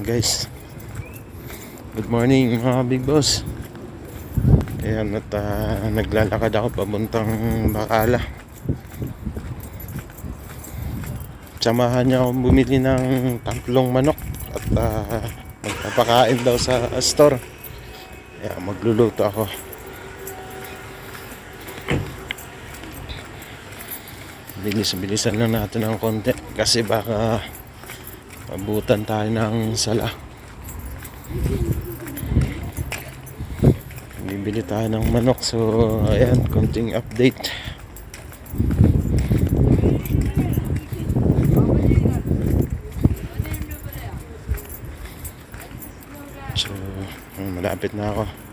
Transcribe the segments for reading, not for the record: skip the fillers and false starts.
Guys, good morning mga big boss. Ayan at naglalakad ako papuntang Bacala. Samahan niya akong bumili ng tatlong manok at magpapakain daw sa store. Ayan, magluluto ako. Bilis-bilisan lang natin ng konti kasi baka abutan tayo ng sala. Bibili tayo ng manok. So ayan, konting update. So malapit na ako.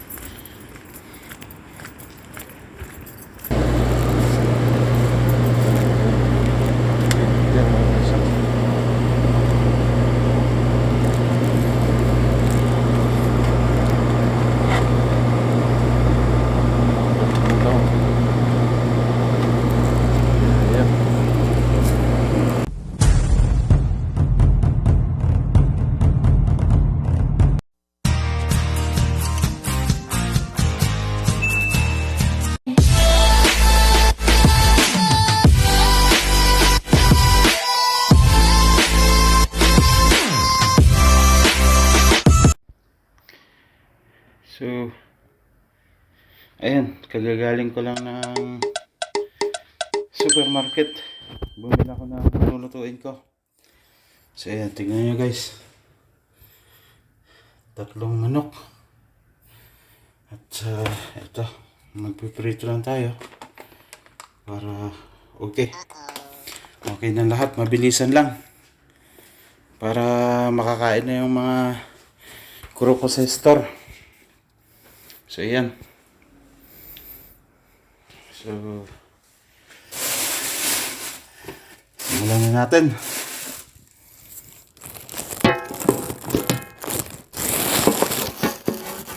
So, ayan, kagagaling ko lang ng supermarket. Bumili ako ng lulutuin ko. So, ayan, tignan nyo guys. Tatlong manok. At ito, magpiprito lang tayo. Para, okay. Okay na lahat, mabilisan lang. Para makakain na yung mga kuro ko sa store. So, ayan. So, simulan na natin.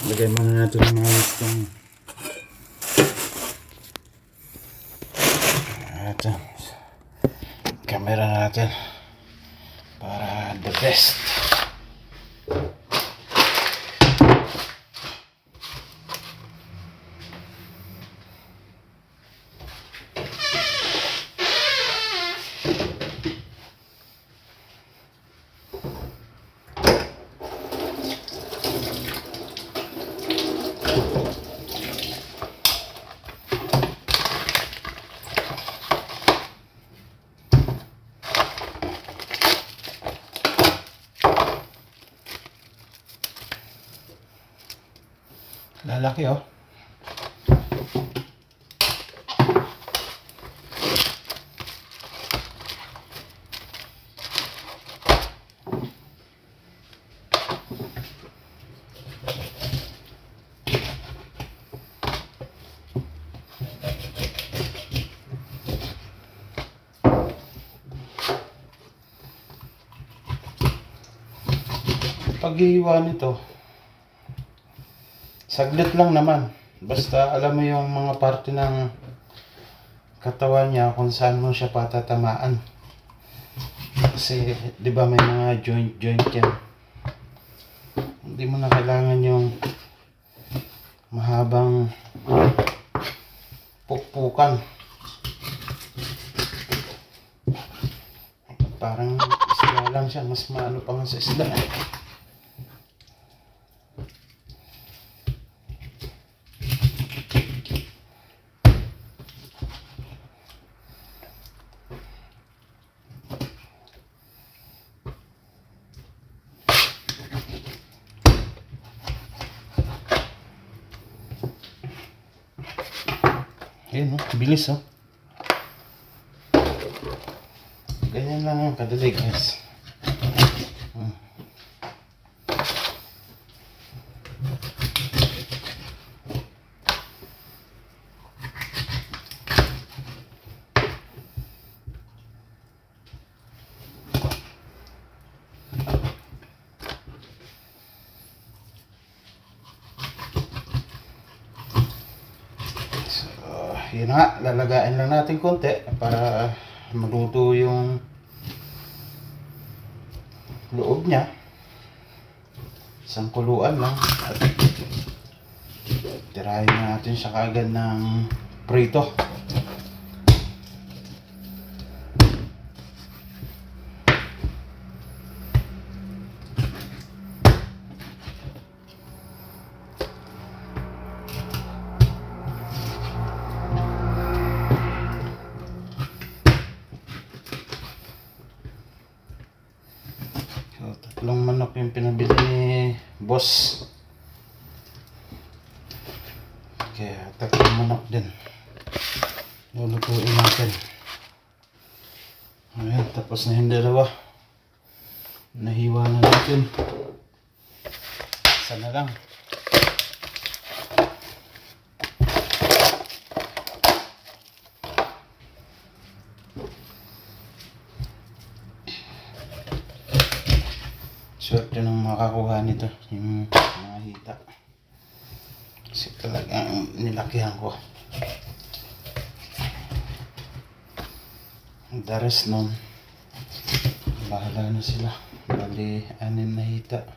Lagay muna natin ang mga itong ito. Camera natin para the best. Lalaki oh. Pag-iiwa nito, saglit lang naman. Basta alam mo yung mga parte ng katawan niya kung saan mo siya patatamaan. Kasi, di ba may mga joint yan. Hindi mo na kailangan yung mahabang pukpukan. Parang isla lang siya. Mas maano pa nga sa isla. Ayan o, bilis o. Ganyan lang yung kadali guys. Yun nga, lalagain lang natin konti para maluto yung loob niya. isang kuluan lang at tirahin natin siya kaagad ng prito. So, tatlong manok yung pinabili ni boss. Kaya tatlong manok din lulutuin natin. Ayan, tapos na yung dalawa. Nahiwa na natin. Isa na lang. Swerte ng makakuha nito yung mga hita. Kasi talagang nilakihan ko. The rest nun, bahala na sila. Bali, 6 na hita.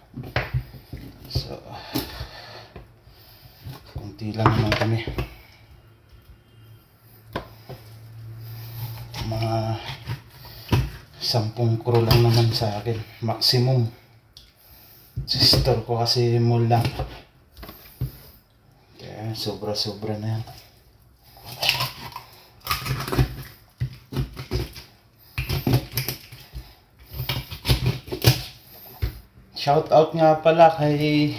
So, kunti lang naman kami. Mga 10 crew lang naman sa akin. Maximum. Sa store ko kasi mall lang. Kaya sobra-sobra na yan. Shout out nga pala kay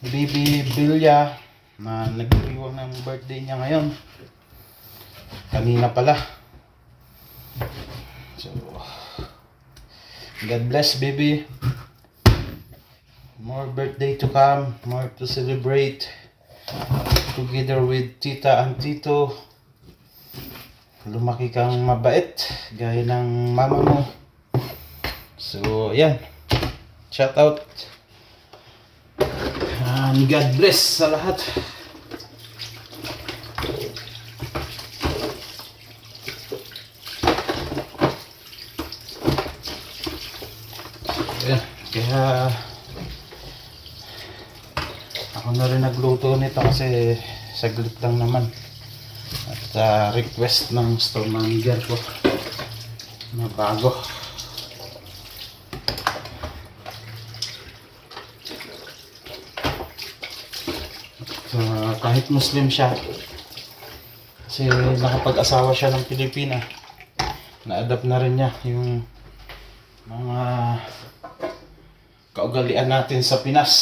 Bibi Bilya na nagdiriwang ng birthday niya ngayon. Kanina pala. So, God bless, baby. More birthday to come, more to celebrate together with tita and tito. Lumaki kang mabait gaya ng mama mo. So, yan. Shout out. And God bless sa lahat. Yan. Kaya ako na rin nagluto nito kasi saglit lang naman. At request ng store manager ko na bago. Kahit Muslim siya, kasi nakapag-asawa siya ng Pilipina, na-adapt na rin niya yung mga kaugalian natin sa Pinas.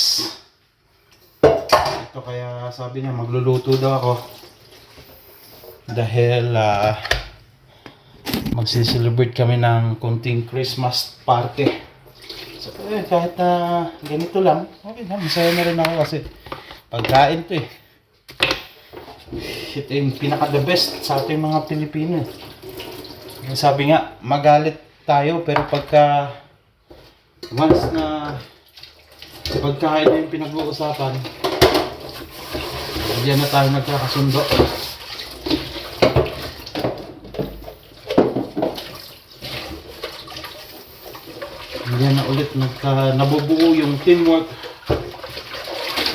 Ito kaya sabi niya magluluto daw ako dahil magsiselebrate kami ng kunting Christmas party. So kahit na ganito lang, okay na, masaya na rin ako kasi pagkain to eh. Ito yung pinaka the best sa ating mga Pilipino. Yung sabi nga, magalit tayo pero pagka once na sa pagkain na yung pinag-uusapan, diyan na tayo nagkakasundo. Diyan na ulit nabubuo yung teamwork.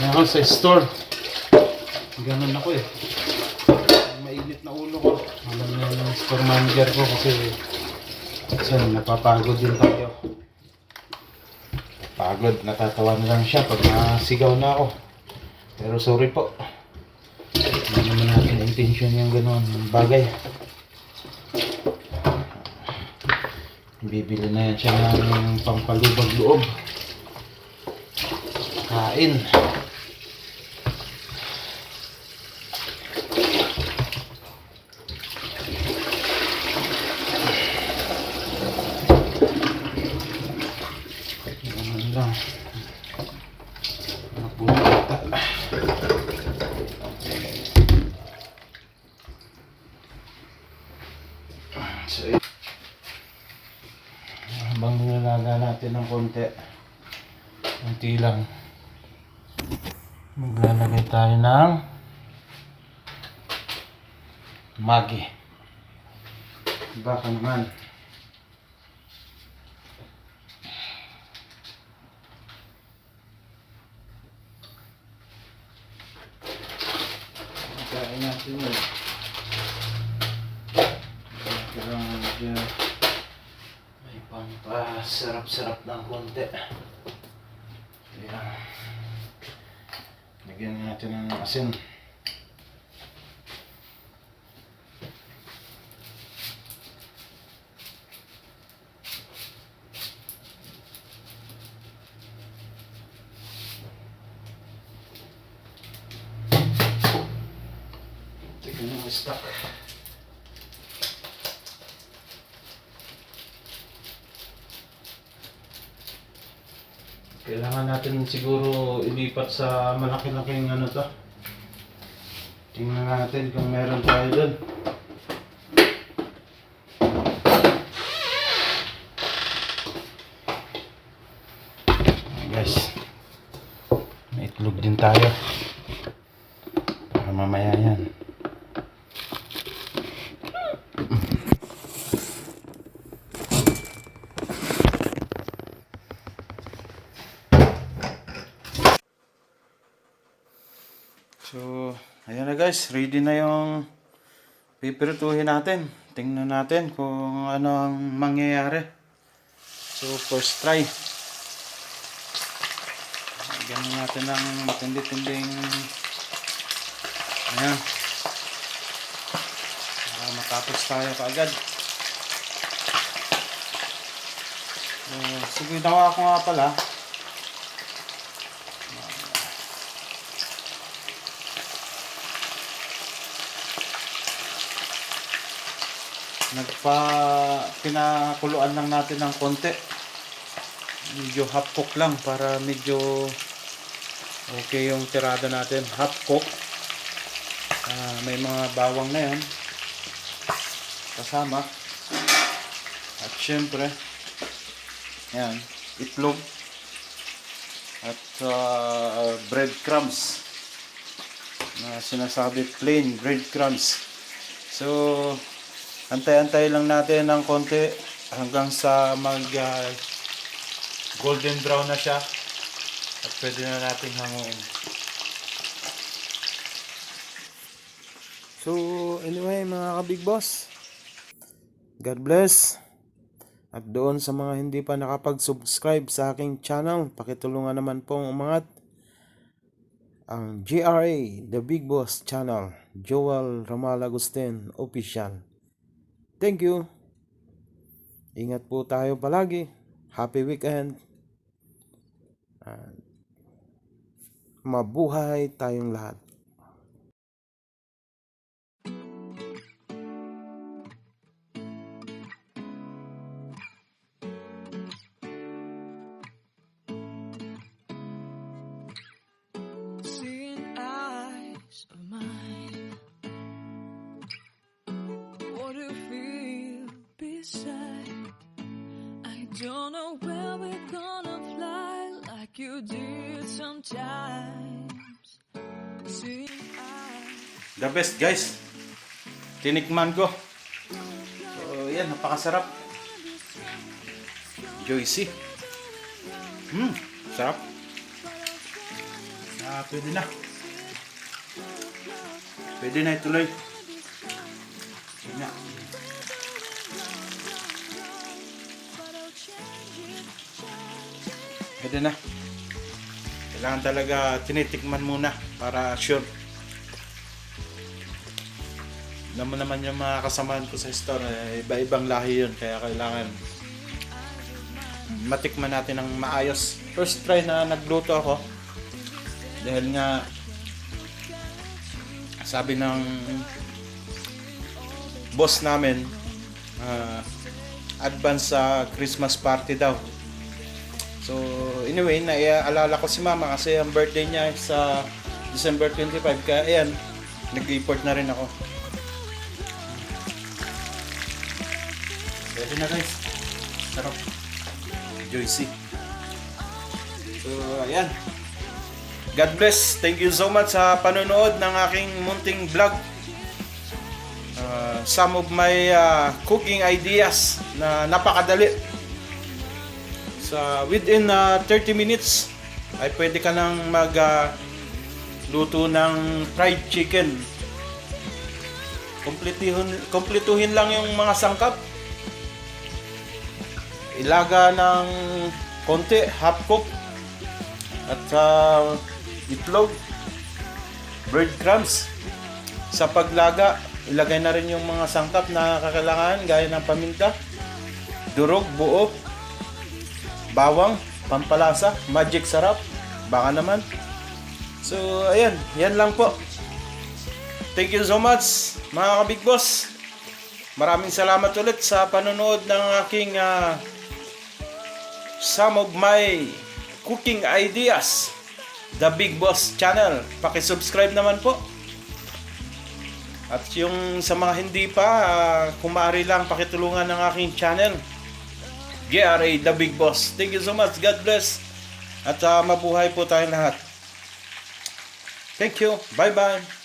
Ngayon sa store, ganun ako eh. Mainit na ulo ko. Alam na yung store manager ko kasi napapagod din tayo. Pagod, natatawa na lang siya pag nasigaw na ako. Pero sorry po. Hindi naman natin intention yung gano'n bagay. Bibili na yan siya ng pampalubag loob. Kain. Lang. Napunta. So, habang nilalaga natin ng konti lang, maglalagay tayo ng Maggi. Baka naman. Sunod. Kailangan medyo may pampasarap-sarap ng konti. Ayan. Lagyan natin ng asin. Tignan yung stock. Kailangan natin siguro ilipat sa malaki-laking ano to. Tingnan natin kung meron tayo doon. Guys, may itlog din tayo. Para mamaya yan. So, ayan na guys, ready na yung pipirituhin natin. Tingnan natin kung ano ang mangyayari. So, first try. Lagyan natin ng matindi-tinding ayan. Para matapos tayo kaagad. So, ginawa ko nga pala. Pinakuluan lang natin ng konti. Medyo half cook lang para medyo okay yung tirada natin. Half cook. May mga bawang na yan kasama. At syempre, yan, itlog at breadcrumbs na sinasabi plain breadcrumbs. So, antay-antay lang natin ng konti hanggang sa golden brown na siya at pwede na natin hanguin. So anyway mga ka-big boss, God bless. At doon sa mga hindi pa nakapag-subscribe sa aking channel, pakitulungan naman pong umangat ang GRA, The Big Boss Channel, Joel Ramal Agustin Official. Thank you. Ingat po tayo palagi. Happy weekend. Mabuhay tayong lahat. Seeing eyes of mine, what do you feel beside? I don't know where we're gonna fly like you did sometimes. Seeing eyes. The best guys. Tinikman ko. So yan, napakasarap. Juicy. Sarap. Pwede na. Pwede na ituloy. Pwede na. Pwede na. Kailangan talaga tinitikman muna para sure. Alam mo naman yung mga kasamahan ko sa store, iba-ibang lahi yun. Kaya kailangan matikman natin ng maayos. First try na nagluto ako. Dahil nga sabi ng boss namin, advance sa Christmas party daw. So anyway, naiaalala ko si mama kasi ang birthday niya sa December 25. Kaya ayan, nag-report na rin ako. Pwede na guys. Sarap. Juicy. So ayan. God bless. Thank you so much sa panonood ng aking munting vlog. Some of my cooking ideas na napakadali. Within 30 minutes ay pwede ka nang luto ng fried chicken Kumpletuhin lang yung mga sangkap. Ilaga ng konti, half cook. At itlog, breadcrumbs. Sa paglaga, ilagay na rin yung mga sangkap na kakailangan gaya ng paminta, durog, buo, bawang, pampalasa, magic sarap, baka naman. So, ayan, yan lang po. Thank you so much, mga ka-Big Boss. Maraming salamat ulit sa panonood ng aking some of my cooking ideas, The Big Boss Channel. Paki-subscribe naman po. At yung sa mga hindi pa, kung maaari lang pakitulungan ng aking channel, GRA The Big Boss. Thank you so much. God bless. At mabuhay po tayong lahat. Thank you. Bye-bye.